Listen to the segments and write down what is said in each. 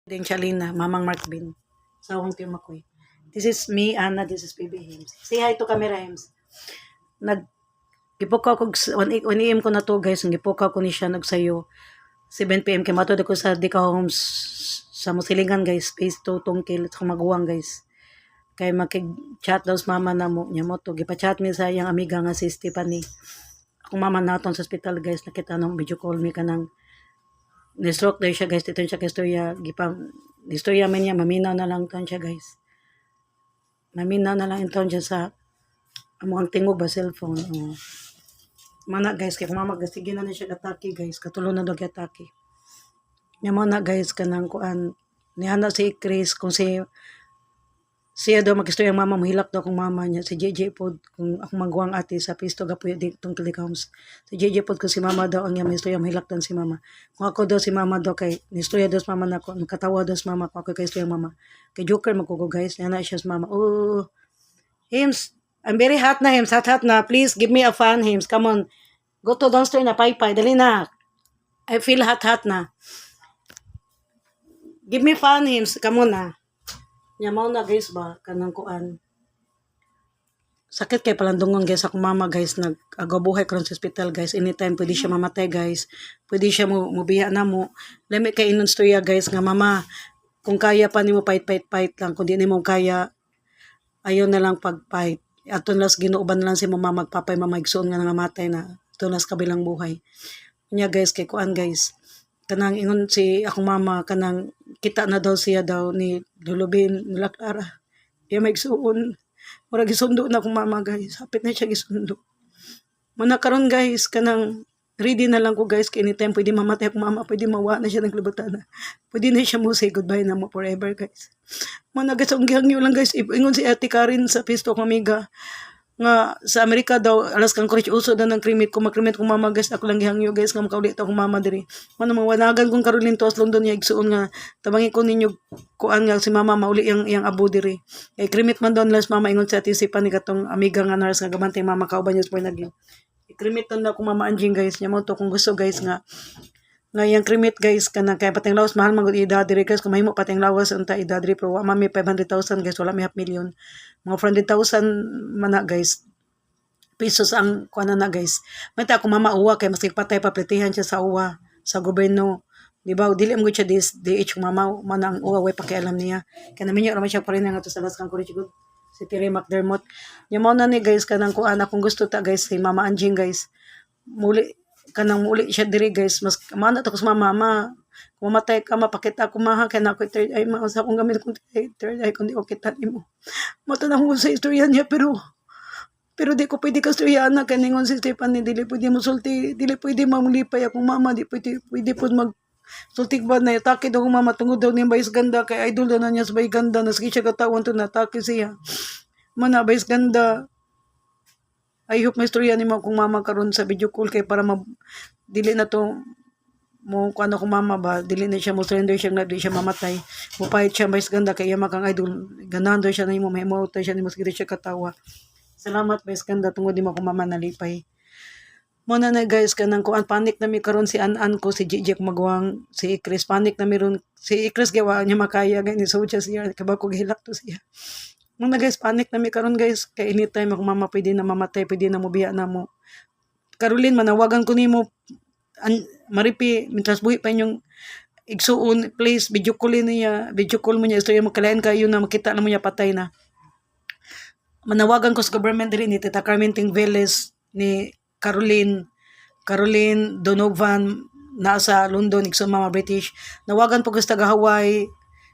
Ding Chalina, Mamang Mark Bin. Sawang Tiyo Makoy. This is me, Anna. This is PB Hims. Say hi to camera, Hims. Gipukaw ko, 1 AM ko na to, guys. Gipukaw ko ni siya nagsayo. 7 PM kay matod ko sa Dika Homes sa Musilingan, guys. Phase 2, Tungkil. Sa maguwang, guys. Kay makig-chat daw sa mama na mo. Niya mo to. Gipa-chat mi sa iyang amiga nga si Stephanie. Akong mama naton sa hospital, guys. Nakita nung video call mi ka ng ni-stroke daw siya, guys. Dito siya kastorya. Istorya man niya, maminaw na lang ito siya, guys. Maminaw na lang ito siya sa among tingog ba cellphone. Mana, guys, kaya kumamag, sige na siya kataki, guys. Katulo na daw kataki. Nga mo na, guys, kanang kuan. Nihana si Chris, kung siya daw mag-istorya mama, mahilak daw kung mama niya. Si JJ pod, kung ako magwang ate sa pisto, gapuya di itong telecoms. Si JJ pod, kung si mama daw, ang yung istorya, mahilak daw si mama. Kung ako daw si mama daw, kay istorya daw si mama na ako, katawa daw si mama, kung ako kay istorya mama. Kay Joker, magkuko, guys. Nihana siya si mama. Oh, Hims, I'm very hot na, Hims. Hot na. Please, give me a fan, Hims. Come on. Go to downstairs na, pay. Dali na. I feel hot na. Give me fan, Hims. Come on na. Nyamaw na, guys, ba? Kanang kuan. Sakit kay palandungon, guys. Ako mama, guys, nag-agabuhay karon sa hospital, guys. Anytime, pwede siya mamatay, guys. Pwede siya mubiya na mo. Lami kay inon storya, guys, nga mama, kung kaya pa ni mo fight lang. Kung di ni mo kaya, ayaw na lang pag-fight. Aton las ginuuban lang si mama magpapay mamaigsoon nga nangamatay na. Aton las kabilang buhay. Nya, guys, kay kuan, guys. Kanang ingon si akong mama, kanang kita na daw siya daw ni Lulubin, nila Clara. Kaya maigsoon. Mura gisundo na akong mama, guys. Hapit na siya gisundo. Muna karon, guys, kanang ready na lang ko, guys. Kaya anytime pwede mamatay akong mama, pwede mawa na siya ng libutan na. Pwede na siya mo say goodbye na mo forever, guys. Muna gasong lang, guys. Ingon si Ate Karin sa pisto kong amiga nga sa Amerika daw alas kang courage uso daw ng krimit kung magkrimit kong mama, guys. Ako lang gihangyo, guys, nga makaulit akong mama diri. Mano mawanagan kong Caroline to as London niya igsuon nga tabangi ko ninyo kuan nga si mama mauli yang abo diri. Kay krimit man daw las mama ingon sa tisipan ni katong amiga nga nurse nga gamantay mama kauban niya sa naging. Ikrimit na akong mama Anjing, guys. Nya mo to kung gusto, guys, nga yung krimit, guys, kanang kay pateng lawas mahal magud edad diri, guys. Kung mahimo pateng lawas unta edad diri pero wa mami 500,000, guys, wala may half million. Mga 400,000 man na, guys. Pesos ang kuan na, guys. Mata ako mama uwa kay maski patay paplitihan siya sa uwa sa gobyerno. Di ba? Dili mo siya DH kung mama man ang uwa way pakialam niya. Kaya namin niya raman siya pa rin nga to sa Las Courage good. Si Terry McDermott. Yung mo na ni, guys, kanang kuan akong gusto ta, guys, si Mama Anjing, guys. Muli siya diri, guys. Mas mana to ko sa mama, kung mamatay ka mapakita ko maha kay na ko third eye sa akong gamit kung third eye kundi okay ta nimo. Mato na ko sa istorya niya pero di ko pwede kastorya na kaningon si Stephanie dili pwede mo sulti, dili pwede mamulipay akong mama, di pwede pud mag sultik ba na atake daw akong mama tungod daw niya bayis ganda kay idol daw na niya sa bayis ganda nas siya katawan to na atake siya. Mana bayis ganda. I hope may istorya ni mo kung mama karon sa video call kay para dili na to mo kung kung mama ba dili na siya mo surrender siya na di siya mamatay. Mupahit siya bayis ganda kay iya makang idol ganahan daw siya na imo may mo siya nimo sige siya katawa. Salamat, bayis ganda, tungod di mo akong mama nalipay. Muna na, guys, kanang kuan panic na mi karon si An ko, si Jijik magwang, si Chris panic na mi ron. Si Chris gawa niya makaya, gani so siya, kaba ko gihilak to siya. Muna, guys, panic na mi karon, guys, kay anytime akong mama pwede na mamatay, pwede na mubiya na mo. Caroline, manawagan ko nimo maripi, mitras buhi pa inyong igsuon, please, video call mo niya, istorya mo kalayan kayo na makita na mo niya patay na. Manawagan ko sa government diri ni Tita Carmen Tingveles ni Caroline Donovan na sa London igsoon mga British. Nawagan po ko sa taga Hawaii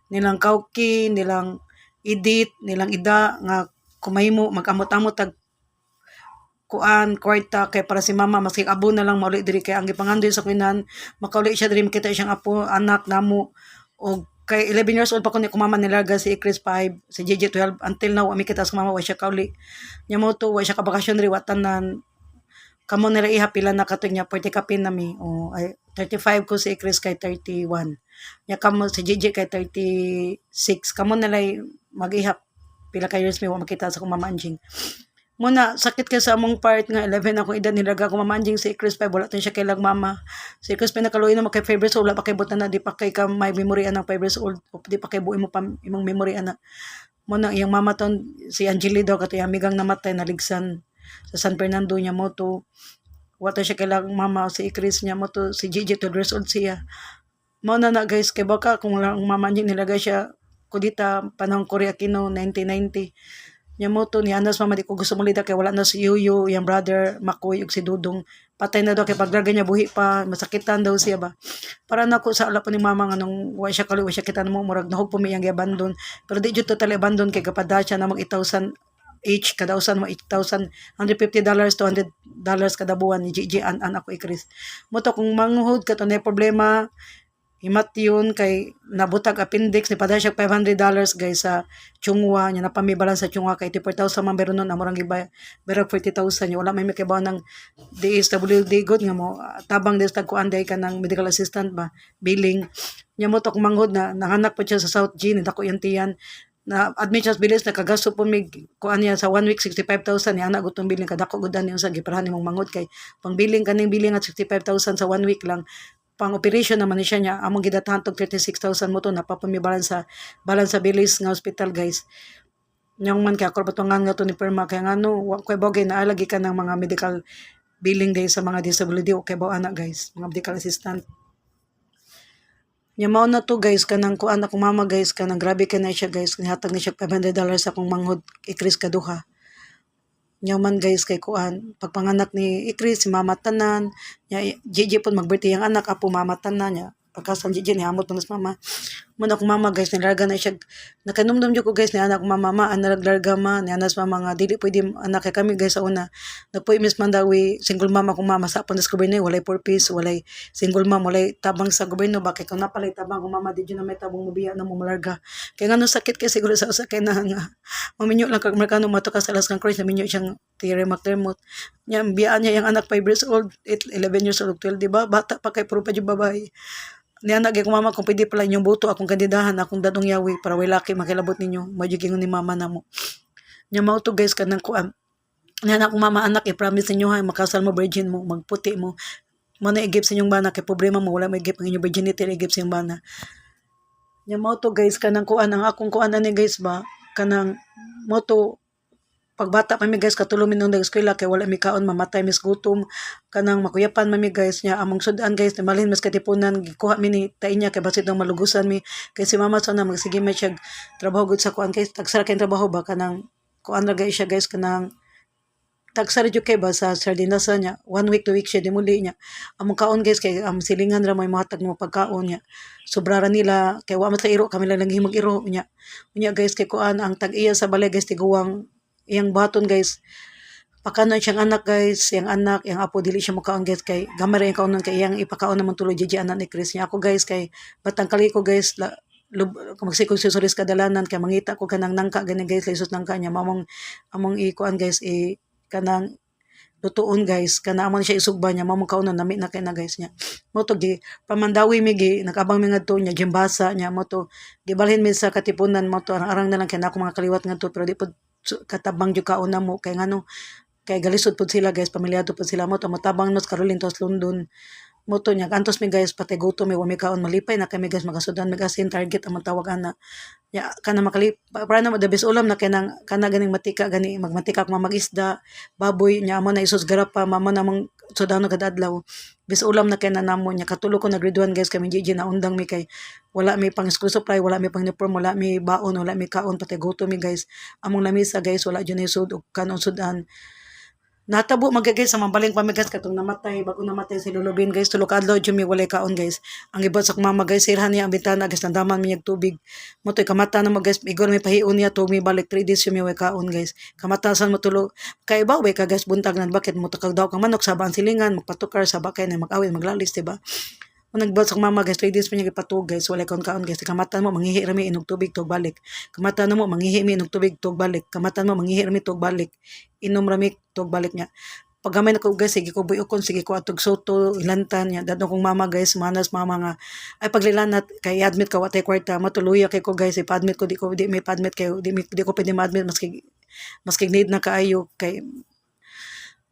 nilang Kauki, nilang Edith, nilang Ida nga kumahimo mag-amot-amot tag kuan kwarta kay para si mama maski abo na lang mauli diri kay ang gipangandoy sa kuinan makauli siya diri makita siyang apo anak namo og kay 11 years old pa ko ni kumama nilarga si Chris 5, si JJ 12 until now ami kita sa mama wa siya kauli. Nya mo to wa siya ka bakasyon ri watanan. Kamo nila iha pila na katong nya 40 kapin nami. O ay 35 ko si Chris kay 31. Nya kamo si JJ kay 36. Kamo nila mag-ihap pila ka years mi wa makita sa akong mama Anjing. Muna, sakit kay sa among part nga 11 akong edad nilaga ko mamanjing si Chris pa wala tan siya kay lag mama. Si Chris pa nakaluoy na makay favorite so wala pa kay butan na di pa kay ka may memory anang 5 years old o di pa kay buhi mo pa imong memory ana. Muna iyang mama ton si Angeli daw katong amigang namatay naligsan sa San Fernando niya mo to wala siya kay lag mama si Chris niya mo to si Gigi 12 years old siya. Mao na guys kay baka kung lang mama niya nilagay siya kudita panahon Korea Kino 1990 nya mo to ni Anas mama di ko gusto mulida kay wala na si Yuyo yung brother Makoy ug si Dudong patay na daw kay paglarga niya buhi pa masakitan daw siya ba para nako sa ala pa ni mama nga nung wa siya kali wa siya kita mo murag nahog pumiyang gi-abandon pero di jud totally abandon kay kapada siya na mag 8,000 each kada usan mo 8,000 $150 to $100 kada buwan ni Gigi an ako ikris mo to kung manghud ka to na problema himat yun kay nabutag appendix ni pada siya $500 guys sa Chungwa niya napamibalan sa Chungwa kay 84,000 man pero nun amurang giba pero 40,000 niya wala may makibaw ng DSWD good nga mo tabang des tagkuan day ka ng medical assistant ba billing niya mo to kumanghod na nanganak po siya sa South G ni dako yung tiyan na admit siya sa bilis na kagasto po mig kuan niya sa 1 week 65,000 ni anak gutong billing kadako gudan niya sa giparahan nimong manghod kay pang billing kaning billing at 65,000 sa 1 week lang pang operation naman ni siya niya among gidatahan tog 36,000 mo to napapamibalan sa bilis nga hospital guys nyong man kay ako batungan nga to ni perma kay ngano wa koy bagay na lagi ka ng mga medical billing day sa mga disability o kay baw anak guys mga medical assistant nya mao na to guys kanang kuan akong mama guys kanang grabe ka na siya guys nihatag ni siya $500 akong manghod ikris kaduha nya man guys kay kuan pagpanganak ni Ikris si mama tanan nya Gigi pud mag-birthday ang anak apo mama tanan nya pagkasan Gigi ni hamot man mama man ako mama guys nilarga na siya nakanumdum jud ko guys ni anak mama ma analaglarga ma ni anas mama nga dili pwede anak kay kami guys sa una nagpuy mis man dawi single mama kung mama sa pon sa gobyerno walay purpose walay single mom walay tabang sa gobyerno bakit kung napalay tabang kung mama di jud na may tabang mobiya na mo malarga kay ngano sakit kay siguro sa usa kay na nga maminyo lang kag merkano matuka sa Alaskan Cross naminyo siyang tire McDermott nya biyaan niya yung anak 5 years old 11 years old 12 di ba bata pa kay puro pa jud babae ni anak kay mama kung pwede pala inyong buto akong kandidahan akong dadong yawi para way laki makilabot ninyo majugingon ni mama namo nya mao to guys kanang kuan ni anak kong mama anak i-promise ninyo ha makasal mo virgin mo magputi mo na i-give sa inyong bana kay problema mo wala may give ang inyong virginity i-give sa inyong bana nya mao to guys kanang kuan ang akong kuan ani guys ba kanang mao to pagbata pa mi guys katulong mi nung eskwela kay wala mi kaon mamatay mis gutom kanang makuyapan man mi guys nya among sudan guys na malhin mas katipunan gikuha mi ni tainya kay basit nang malugusan mi kay si mama sana magsige may siya trabaho gud sa kuan kay tagsara kay trabaho ba kanang kuan ra guys siya guys kanang tagsara jud kay ba sa sardinasa niya 1 week 2 week siya di muli niya among kaon guys kay silingan ra may mahatag mo pagkaon niya sobra ra nila kay wa man sa iro kami lang himog iro niya unya guys kay kuan ang tag-iya sa balay guys tiguwang iyang baton guys pakanon siyang anak guys yang anak yang apo dili siya makaon guys kay gamay ra yung kaunon kay iyang ipakaon naman tuloy Gigi anak ni Chris niya ako guys kay batang kali ko guys magsikog susulis kadalanan kay mangita ko kanang nangka gani guys lisus nangka niya among ikuan guys kanang lutuon guys kana amon siya isugba niya mamong kaunon nami na kay na guys niya mo to gi pamandawi mi gi nakabang mi ngadto niya gimbasa niya mo to gibalhin mi sa katipunan mo to arang na lang kay na ako mga kaliwat ngadto pero di pud katabang jud kaon na mo kay ngano kay galisod pud sila guys pamilyado pud sila mo to matabang nos Caroline tos London mo to nya kantos mi guys pati guto mi wa mi kaon malipay na kami guys magasudan mi asin target ang tawag ana ya kana makali para na the best ulam na kanang kana ganing matika gani magmatika kung magisda baboy nya amo na isus garap pa mamo namang sudano kada adlaw bis ulam na kay namo nya katulo ko na grade 1 guys kami Gigi na undang mi kay wala mi pang school supply wala mi pang uniform wala mi baon wala mi kaon pati guto mi guys among lamisa guys wala jud ni sud og kanon sudan natabo magagay sa mabaling pamigas katong namatay bago namatay si Lulubin guys tulo ka adlaw jud mi walay kaon guys ang ibot sa mama guys sirhan niya ang bintana guys nandaman mi og tubig mo toy kamata na mo guys igor mi pahiun niya tug mi balik 3 days mi way kaon guys kamatasan mo tulo kay ba way ka guys buntag nan bakit mo takag daw kang manok sa bang silingan magpatukar sa bakay na mag-awit maglalis diba kung nagbot sa mama guys 3 days pa niya gipatug guys walay kaon guys kamatan mo manghihi ra mi inog tubig tug balik kamatan mo manghihi mi inog tubig tug balik kamatan mo manghihi ra mi tug balik inom ra mi tug balik niya paggamay na ko guys sige ko buyokon sige ko atog soto ilantan niya dadto kong mama guys manas mama nga ay paglilanat kay admit ka watay kwarta matuluya kay ko guys ipa-admit ko di may pa-admit kay di ko pwede ma-admit maski maski need na kaayo kay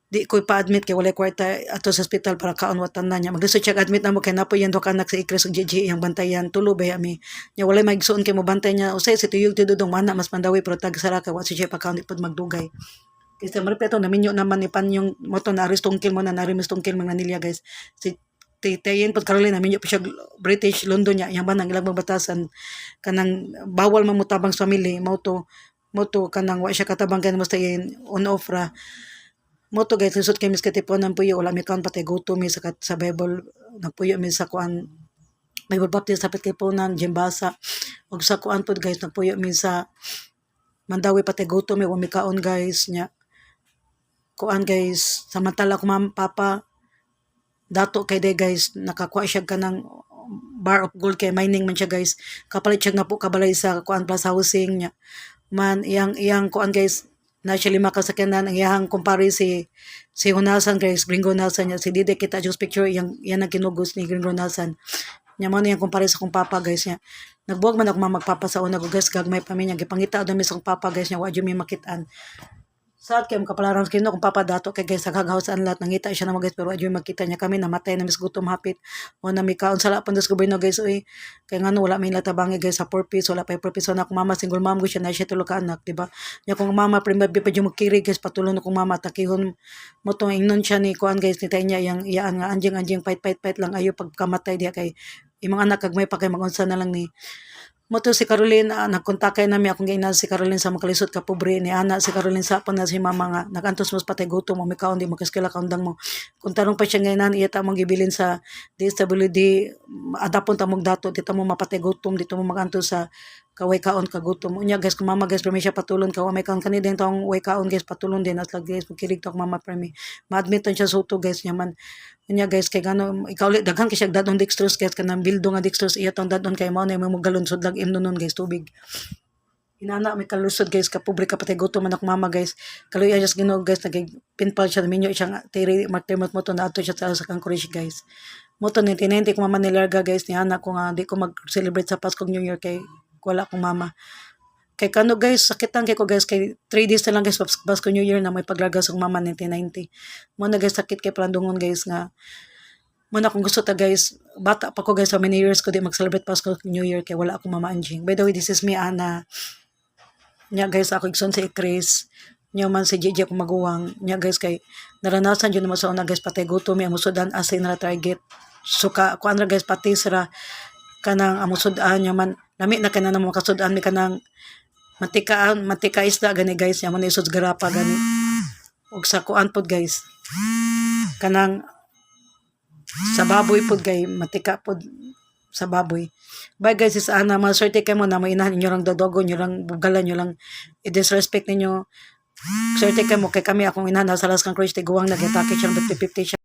di ko pa-admit kay walay kwarta ato sa hospital para kaon watan na niya. Maglisod siya admit na mo kay napo yan ka anak sa ikres ug GG yang bantayan tulo ba mi. Nya walay maigsuon kay mo bantay niya usay si tuyog tidudong mana mas mandawi pero tag sara ka wa siya pa kaon pod magdugay. Kasi maripeto naminyo naman ni pan yung moto na aristongkil mo na narimistongkil mga nilya guys. Si Tayin pod Caroline naminyo pa siya British London niya yang banang ilang batasan kanang bawal mamutabang sa family moto kanang wa siya katabang kan mo stayin on off ra. Moto guys, lisod kay mis katipunan puyo wala mi kaon patay gutom mi sa Bible nagpuyo mi sa kuan Bible baptist sa katipunan jimbasa ug sa kuan pod guys nagpuyo mi sa Mandawi patay gutom mi wa mi kaon guys nya kuan guys samantala ko papa dato kay day guys nakakuha siya kanang bar of gold kay mining man siya guys kapalit siya na po kabalay sa kuan plus housing nya man iyang kuan guys na siya 5 kasakyanan ang iyang kumpare si Hunasan guys Gringo Hunasan niya si Dide kita just picture yang ang kinugos ni Gringo Hunasan nya mo niyang kumpare sa kong papa guys niya nagbuwag man ako magpapa sa una ko guys gagmay pa mi niya gipangita daw mi sa kong papa guys niya wa jud mi makitaan saat kay kapalaran kino kung papa dato kay guys saghaghausan lahat nangita siya na guys pero adyo makita niya kami namatay na mis gutom hapit o na mikaon sala pang des gobyerno guys oy kay ngano wala may latabangi guys sa purpose wala pa purpose na akong mama single mom ko siya na siya tulo ka anak di ba nya kung mama primab pa jud mukiri guys patulon akong mama takihon mo tong ingnon siya ni kuan guys ni tay niya yang iyaan nga anjing fight lang ayo pagkamatay diya kay imong anak kag may pa kay magunsa na lang ni Moto si Caroline, nagkontakay nami akong gainan si Caroline sa makalisod ka pobre ni ana si Caroline sa na si mama nga nagantos mo patay gutom mo mikaon di makaskila kaundang mo. Kung tanong pa siya gainan iya ta mong gibilin sa DSWD adapon ta mong dato dito mo mapatay gutom dito mo magantos sa kaway kaon ka gutom. Unya guys kung mama guys premi siya patulon ka may kaon kanina din tong way kaon guys patulon din as guys kirig to mama premi. Ma-admit siya suto guys nyaman. Unya guys kay gano ikaw ulit daghan kay siya dadon dextrose guys kanang bildo nga dextrose iya tong dadon kay mao na mo galon sud lag imnon guys tubig. Inana may kalusod guys ka pobre ka patay gutom man ako mama guys. Kaluya just Ginoo guys nagpinpal siya minyo siya tiri martimot mo to na ato siya sa Anchorage guys. Moto ni tinenti ko mama nilarga guys ni anak ko nga di ko mag-celebrate sa Pasko New Year kay wala akong mama. Kay kano guys, sakitan kay ko guys kay 3 days na lang guys Pasko New Year na may paglarga sa mama 1990. Mo na guys sakit kay plandungon guys nga mo na kung gusto ta guys, bata pa ko guys how many years ko di mag-celebrate Pasko New Year kay wala akong mama anjing. By the way, this is me Ana. Nya guys ako igsoon si Chris. Nya man si Gigi ako maguwang. Nya guys kay naranasan jud mo sa una guys patay gutom mi amusudan asay na target. So kuan ra guys pati sira kanang amusudan nya man lami na kana mo kasudan mi kanang matika isda gani guys nya man isod garapa gani ug sa kuan pod guys kanang sa baboy pod gay matika pod sa baboy. Bye guys is ana maswerte kay mo na may inahan inyo lang dodogo inyo lang bugalan inyo lang i-disrespect ninyo. Swerte kay mo kay kami akong inahan sa Alaskan Cruise tiguang nag-atake siya 50-50 siya